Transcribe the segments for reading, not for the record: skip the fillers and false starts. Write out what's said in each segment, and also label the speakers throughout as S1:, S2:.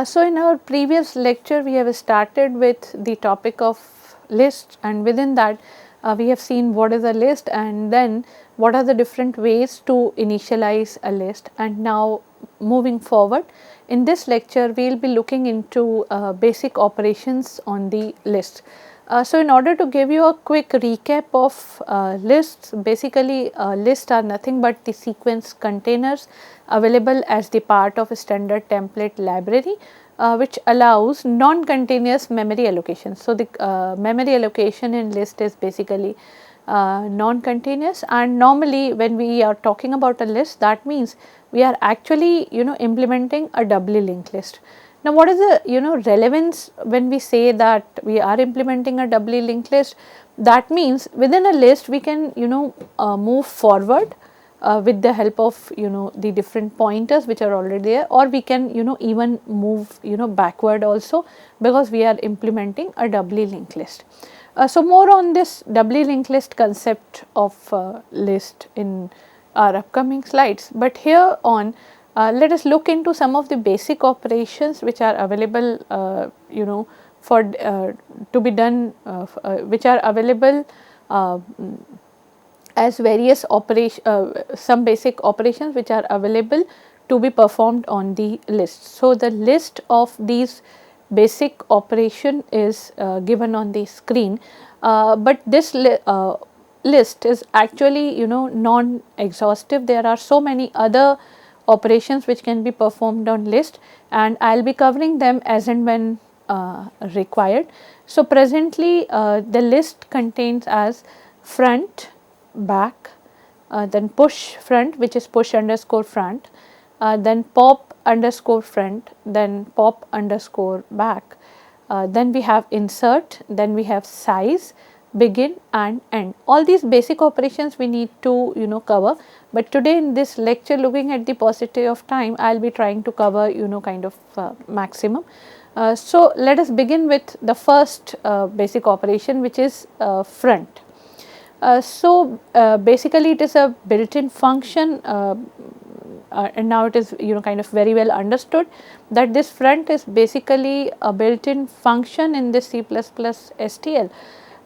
S1: So in our previous lecture we have started with the topic of list, and within that we have seen what is a list and then what are the different ways to initialize a list. And now moving forward in this lecture we will be looking into basic operations on the list. So in order to give you a quick recap of lists, basically lists are nothing but the sequence containers available as the part of a standard template library, which allows non-continuous memory allocation. So the memory allocation in list is basically non-continuous, and normally when we are talking about a list, that means we are actually implementing a doubly linked list. Now what is the relevance when we say that we are implementing a doubly linked list? That means within a list we can move forward with the help of the different pointers which are already there, or we can even move backward also, because we are implementing a doubly linked list. So more on this doubly linked list concept of list in our upcoming slides, but here on let us look into some of the basic operations which are available for to be done, which are available as various some basic operations which are available to be performed on the list. So the list of these basic operation is given on the screen, but this list is actually non exhaustive. There are so many other operations which can be performed on list, and I will be covering them as and when required. So presently the list contains as front, back, then push front, which is push underscore front, then pop underscore front, then pop underscore back, then we have insert, then we have size, begin and end. All these basic operations we need to cover, but today in this lecture, looking at the paucity of time, I will be trying to cover kind of maximum. So let us begin with the first basic operation, which is front. So basically it is a built-in function, and now it is kind of very well understood that this front is basically a built-in function in this C++ STL.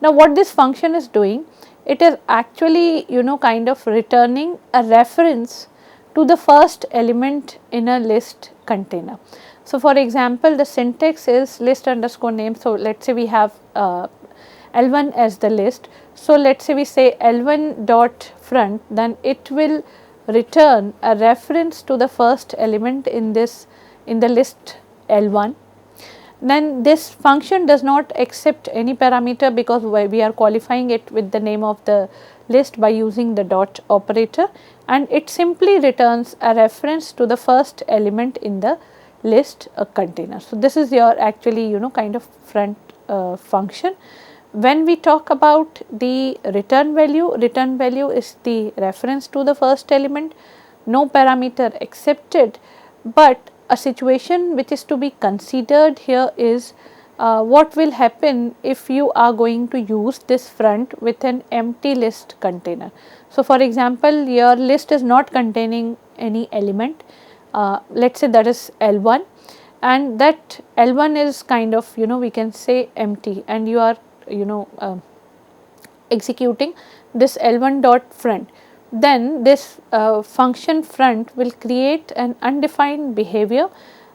S1: Now what this function is doing, it is actually kind of returning a reference to the first element in a list container. So for example, the syntax is list underscore name. So let us say we have L1 as the list. So let us say we say L1 dot front, then it will return a reference to the first element in the list L1. Then this function does not accept any parameter, because we are qualifying it with the name of the list by using the dot operator, and it simply returns a reference to the first element in the list container. So this is your actually kind of front function. When we talk about the return value is the reference to the first element, no parameter accepted, but a situation which is to be considered here is what will happen if you are going to use this front with an empty list container. So for example, your list is not containing any element, let us say that is L1, and that L1 is kind of we can say empty, and you are executing this L1 dot front. Then this function front will create an undefined behavior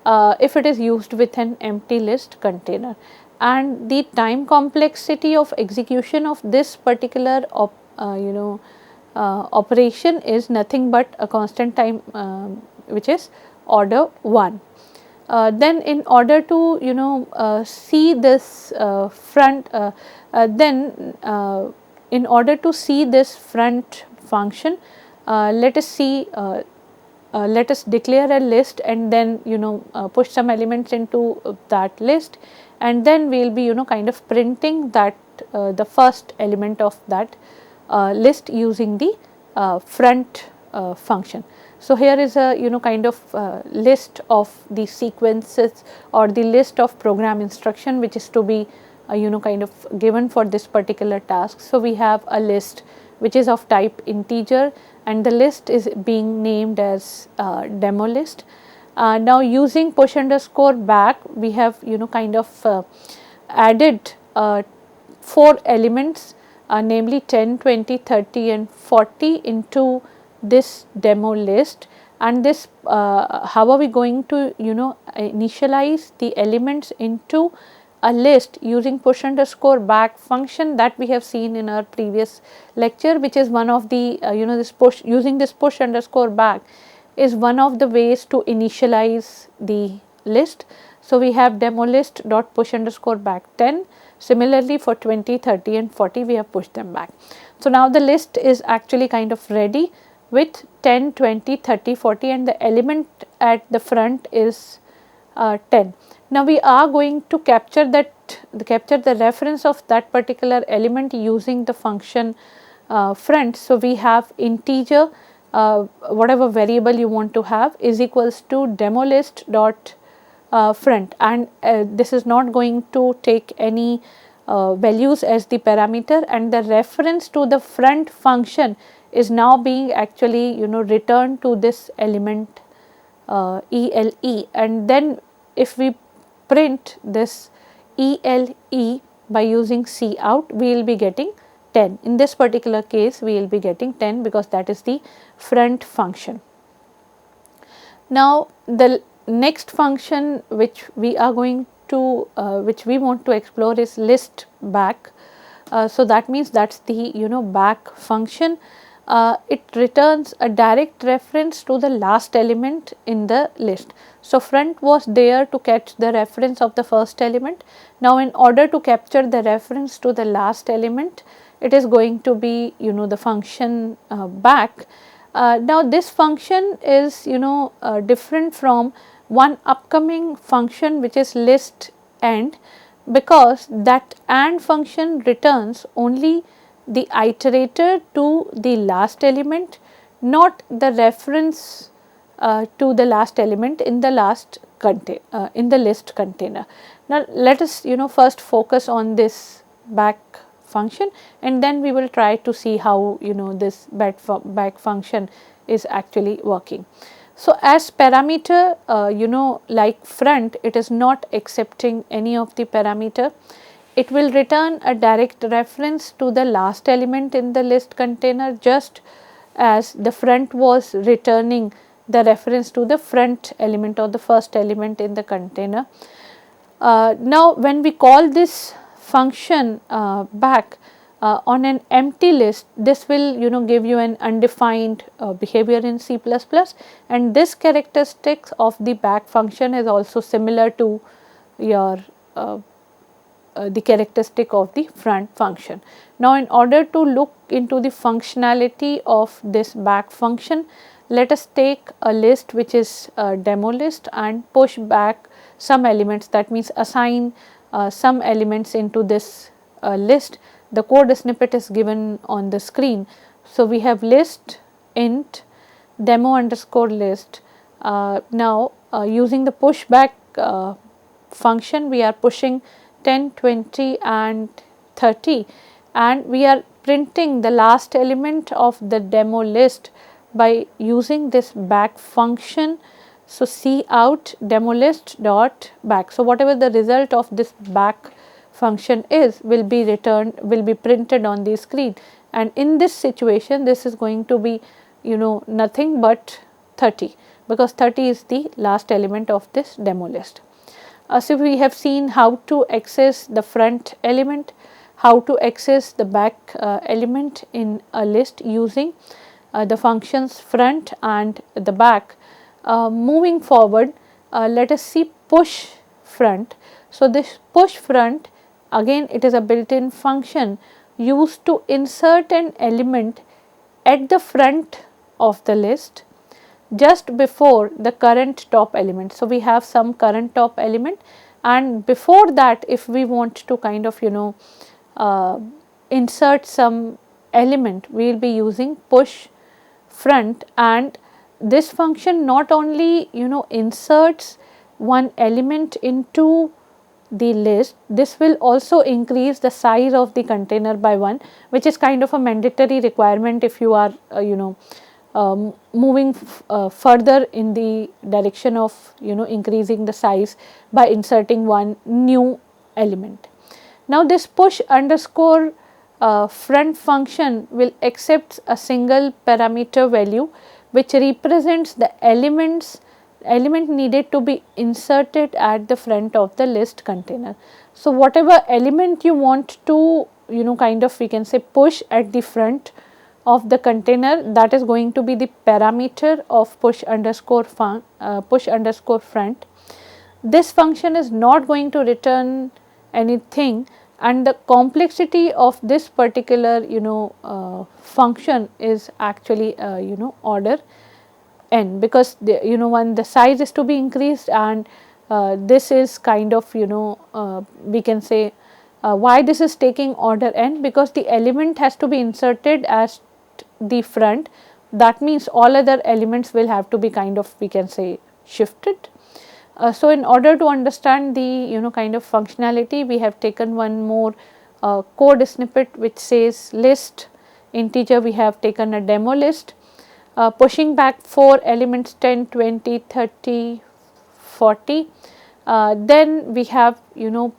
S1: if it is used with an empty list container, and the time complexity of execution of this particular operation is nothing but a constant time which is order 1. Then in order to see this front, in order to see this front function, let us see let us declare a list and then push some elements into that list, and then we will be kind of printing that the first element of that list using the front function. So here is a kind of list of the sequences or the list of program instruction which is to be kind of given for this particular task. So we have a list which is of type integer, and the list is being named as demo list. Now using push underscore back, we have kind of added 4 elements, namely 10, 20, 30 and 40 into this demo list. And this how are we going to initialize the elements into a list using push underscore back function that we have seen in our previous lecture, which is one of the this push, using this push underscore back is one of the ways to initialize the list. So, we have demo list dot push underscore back 10. Similarly, for 20, 30 and 40 we have pushed them back. So, now the list is actually kind of ready with 10, 20, 30, 40 and the element at the front is 10. Now, we are going to capture the reference of that particular element using the function front. So, we have integer whatever variable you want to have is equals to demo list dot front, and this is not going to take any values as the parameter, and the reference to the front function is now being actually returned to this element ELE, and then if we print this ELE by using cout, we will be getting 10. In this particular case, we will be getting 10 because that is the front function. Now, the next function which we are going to which we want to explore is list back. So, that means that is the back function. It returns a direct reference to the last element in the list. So, front was there to catch the reference of the first element. Now, in order to capture the reference to the last element, it is going to be the function back. Now, this function is different from one upcoming function which is list AND, because that AND function returns only the iterator to the last element, not the reference to the last element in the in the list container. Now, let us first focus on this back function, and then we will try to see how this back function is actually working. So, as parameter like front, it is not accepting any of the parameter. It will return a direct reference to the last element in the list container, just as the front was returning the reference to the front element or the first element in the container. Now, when we call this function back on an empty list, this will give you an undefined behavior in C++, and this characteristics of the back function is also similar to your the characteristic of the front function. Now, in order to look into the functionality of this back function, let us take a list which is a demo list and push back some elements, that means assign some elements into this list. The code snippet is given on the screen. So, we have list int demo underscore list. Now, using the push back function, we are pushing 10, 20 and 30, and we are printing the last element of the demo list by using this back function. So, cout demo list dot back. So, whatever the result of this back function is will be returned, will be printed on the screen, and in this situation this is going to be nothing but 30, because 30 is the last element of this demo list. So, we have seen how to access the front element, how to access the back element in a list using the functions front and the back. Moving forward, let us see push front. So, this push front, again it is a built-in function used to insert an element at the front of the list just before the current top element. So, we have some current top element, and before that if we want to kind of insert some element, we will be using push front, and this function not only inserts one element into the list, this will also increase the size of the container by 1, which is kind of a mandatory requirement if you are moving further in the direction of increasing the size by inserting one new element. Now this push underscore front function will accept a single parameter value which represents the element needed to be inserted at the front of the list container. So whatever element you want to kind of we can say push at the front of the container, that is going to be the parameter of push underscore front. This function is not going to return anything, and the complexity of this particular function is actually order n, because when the size is to be increased, and this is kind of we can say why this is taking order n, because the element has to be inserted as the front. That means all other elements will have to be kind of we can say shifted. So in order to understand the kind of functionality, we have taken one more code snippet which says list integer. We have taken a demo list pushing back 4 elements 10, 20, 30, 40. Then we have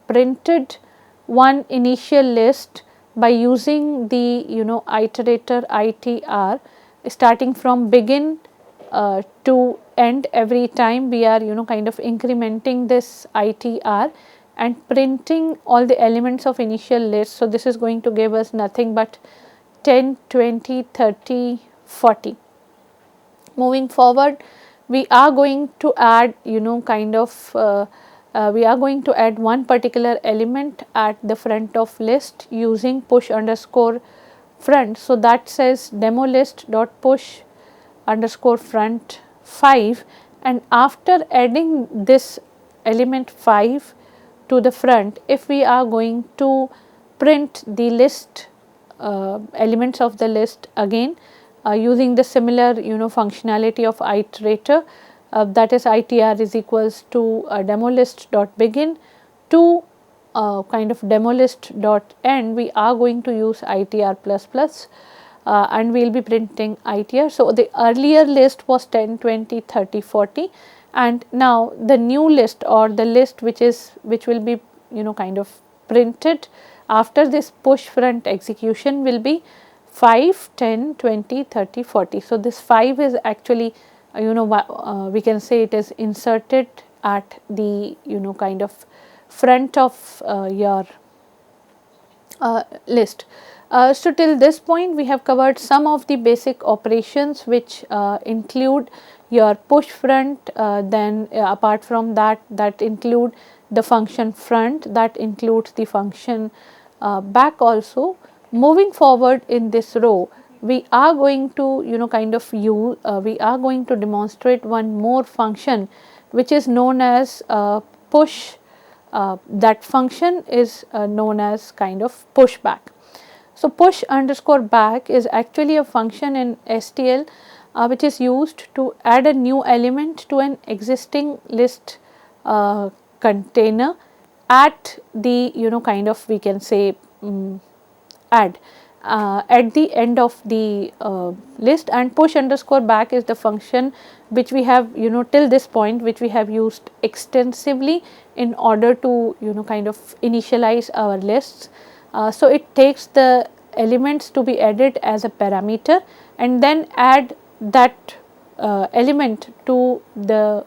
S1: printed one initial list by using the iterator itr, starting from begin to end. Every time we are kind of incrementing this itr and printing all the elements of initial list. So this is going to give us nothing but 10, 20, 30, 40. Moving forward, we are going to add kind of we are going to add one particular element at the front of list using push underscore front. So that says demo list dot push underscore front 5, and after adding this element 5 to the front, if we are going to print the list elements of the list again using the similar functionality of iterator, that is itr is equals to demo list dot begin to kind of demo list dot end, we are going to use itr plus plus and we will be printing itr. So the earlier list was 10, 20, 30, 40, and now the new list or the list which will be kind of printed after this push front execution will be 5, 10, 20, 30, 40. So this 5 is actually we can say it is inserted at the kind of front of your list. So till this point we have covered some of the basic operations which include your push front, then apart from that include the function front, that includes the function back also. Moving forward in this row, we are going to kind of use we are going to demonstrate one more function which is known as push. That function is known as kind of push back. So push underscore back is actually a function in STL which is used to add a new element to an existing list container at the kind of we can say add at the end of the list, and push underscore back is the function which we have till this point which we have used extensively in order to kind of initialize our lists. So it takes the elements to be added as a parameter and then add that element to the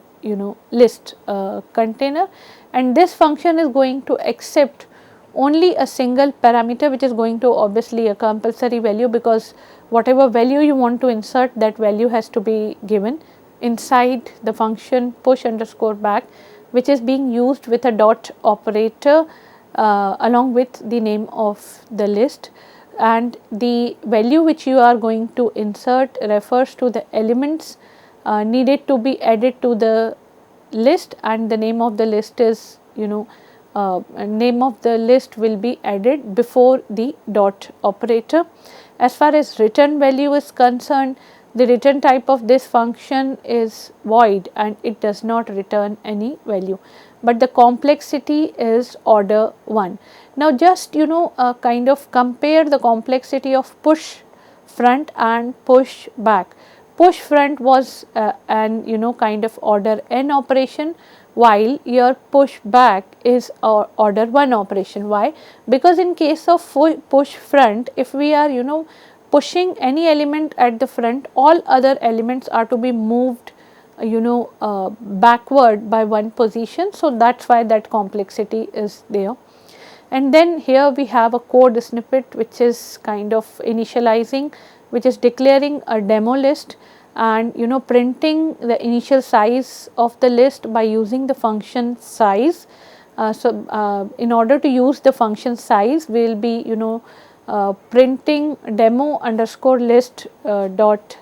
S1: list container, and this function is going to accept only a single parameter which is going to obviously a compulsory value, because whatever value you want to insert, that value has to be given inside the function push underscore back, which is being used with a dot operator along with the name of the list, and the value which you are going to insert refers to the elements needed to be added to the list, and the name of the list is name of the list will be added before the dot operator. As far as return value is concerned, the return type of this function is void and it does not return any value, but the complexity is order 1. Now just kind of compare the complexity of push front and push back. push front was an kind of order n operation, while your push back is order 1 operation. Why? Because in case of push front, if we are pushing any element at the front, all other elements are to be moved backward by one position. So, that is why that complexity is there. And then here we have a code snippet which is kind of initializing, which is declaring a demo list and printing the initial size of the list by using the function size. In order to use the function size, we will be printing demo underscore list dot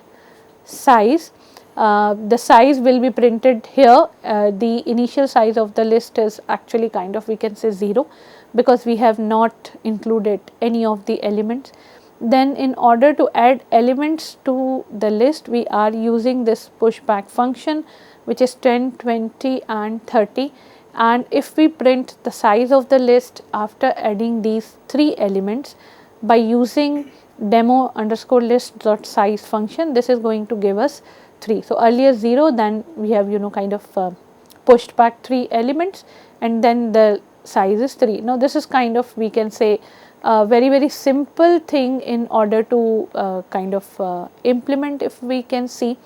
S1: size. The size will be printed here. The initial size of the list is actually kind of, we can say, 0, because we have not included any of the elements. Then in order to add elements to the list, we are using this pushback function, which is 10, 20 and 30. And if we print the size of the list after adding these 3 elements by using demo underscore list dot size function, this is going to give us 3. So, earlier 0, then we have kind of pushed back 3 elements, and then the size is 3. Now, this is kind of, we can say, a very simple thing in order to kind of implement. If we can see,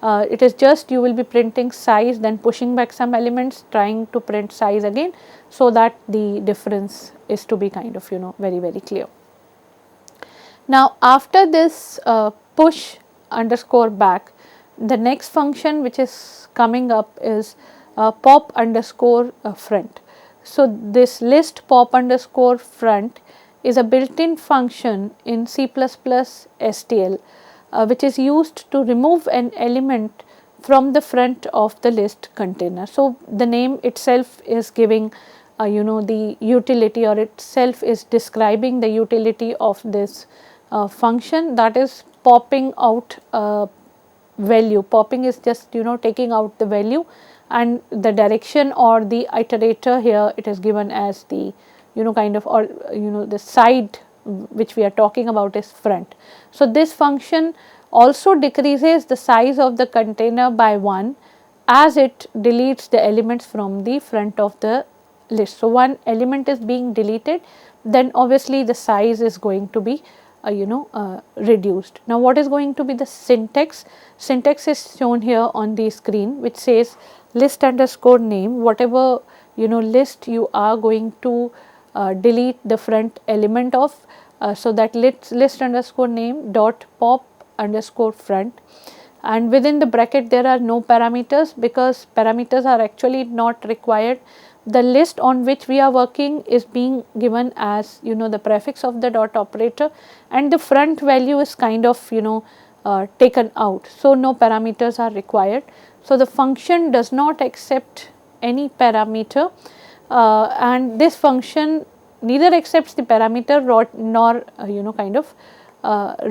S1: it is just you will be printing size, then pushing back some elements, trying to print size again, so that the difference is to be kind of very clear. Now, after this push underscore back, the next function which is coming up is pop underscore front. So, this list pop underscore front is a built-in function in C++ STL, which is used to remove an element from the front of the list container. So, the name itself is giving the utility, or itself is describing the utility of this function, that is popping out value. Popping is just taking out the value, and the direction or the iterator here, it is given as the kind of, or the side which we are talking about is front. So, this function also decreases the size of the container by 1 as it deletes the elements from the front of the list. So, one element is being deleted, then obviously the size is going to be reduced. Now, what is going to be the syntax? Syntax is shown here on the screen, which says list underscore name, whatever list you are going to delete the front element of. So, that list underscore name dot pop underscore front, and within the bracket there are no parameters, because parameters are actually not required. The list on which we are working is being given as the prefix of the dot operator, and the front value is kind of taken out. So, no parameters are required. So, the function does not accept any parameter, and this function neither accepts the parameter nor kind of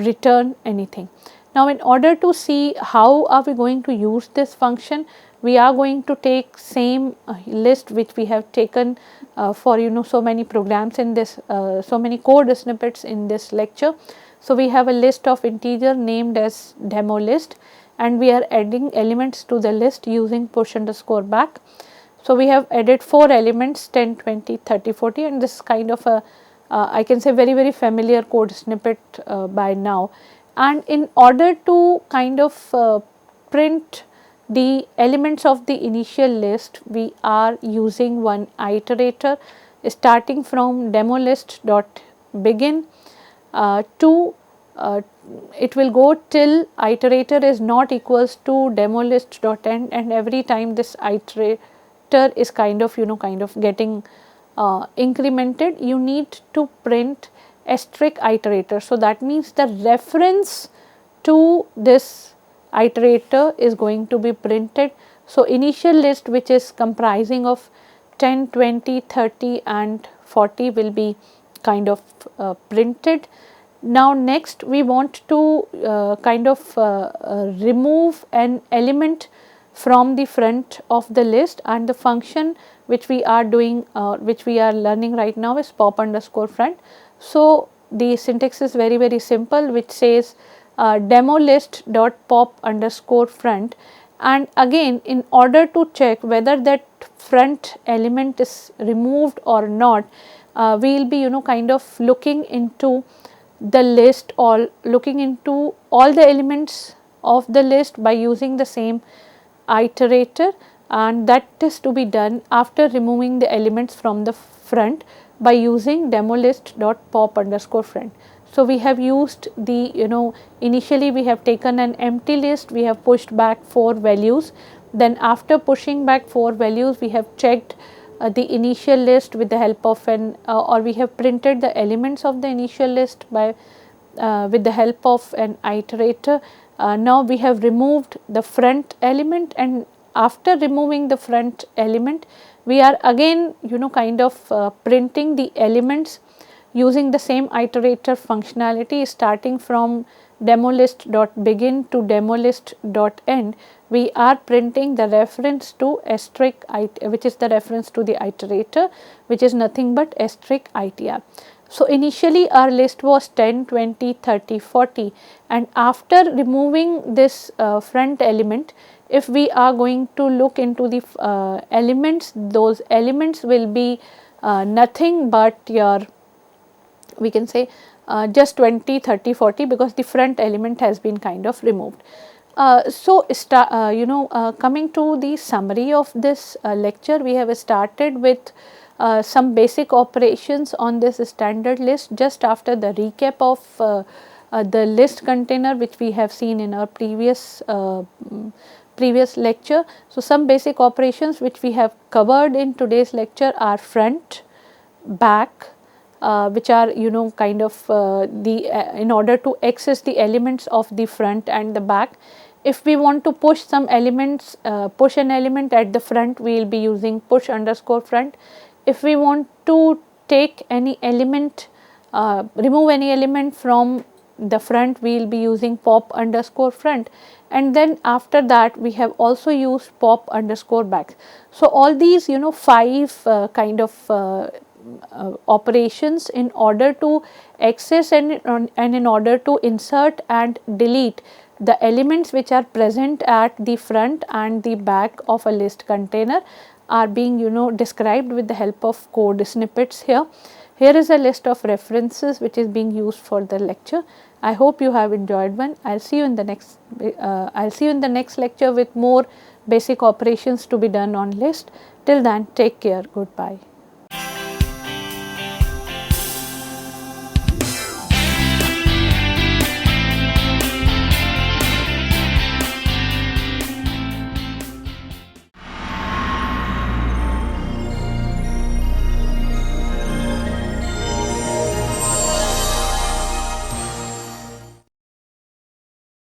S1: return anything. Now, in order to see how are we going to use this function, we are going to take same list which we have taken for so many programs in this, so many code snippets in this lecture. So, we have a list of integer named as demo list, and we are adding elements to the list using push underscore back. So, we have added 4 elements 10, 20, 30, 40, and this is kind of a I can say very familiar code snippet by now. And in order to kind of print the elements of the initial list, we are using one iterator starting from demo list dot begin to it will go till iterator is not equals to demo list dot end, and every time this iterator is kind of getting incremented, you need to print asterisk iterator. So, that means the reference to this iterator is going to be printed. So, initial list which is comprising of 10, 20, 30 and 40 will be kind of printed. Now, next we want to kind of remove an element from the front of the list, and the function which we are doing which we are learning right now is pop underscore front. So, the syntax is very simple, which says demo list dot pop underscore front, and again in order to check whether that front element is removed or not, we will be kind of looking into the list or looking into all the elements of the list by using the same iterator, and that is to be done after removing the elements from the front by using demo list dot pop underscore front. So, we have used the initially we have taken an empty list, we have pushed back 4 values, then after pushing back 4 values we have checked the initial list with the help of an or we have printed the elements of the initial list by with the help of an iterator. Now, we have removed the front element, and after removing the front element we are again kind of printing the elements using the same iterator functionality starting from demo list dot begin to demo list dot end. We are printing the reference to asterisk which is the reference to the iterator, which is nothing but asterisk itr. So, initially our list was 10, 20, 30, 40, and after removing this front element, if we are going to look into the elements, those elements will be nothing but your, we can say just 20, 30, 40, because the front element has been kind of removed. Coming to the summary of this lecture, we have started with some basic operations on this standard list just after the recap of the list container which we have seen in our previous lecture. So, some basic operations which we have covered in today's lecture are front, back, which are kind of in order to access the elements of the front and the back. If we want to push some elements, push an element at the front, we will be using push underscore front. If we want to take any element, remove any element from the front, we will be using pop underscore front, and then after that we have also used pop underscore back. So, all these 5 kind of operations in order to access and in order to insert and delete the elements which are present at the front and the back of a list container are being described with the help of code snippets here. Here is a list of references which is being used for the lecture. I hope you have enjoyed one. I will see you in the next lecture with more basic operations to be done on list. Till then, take care. Goodbye.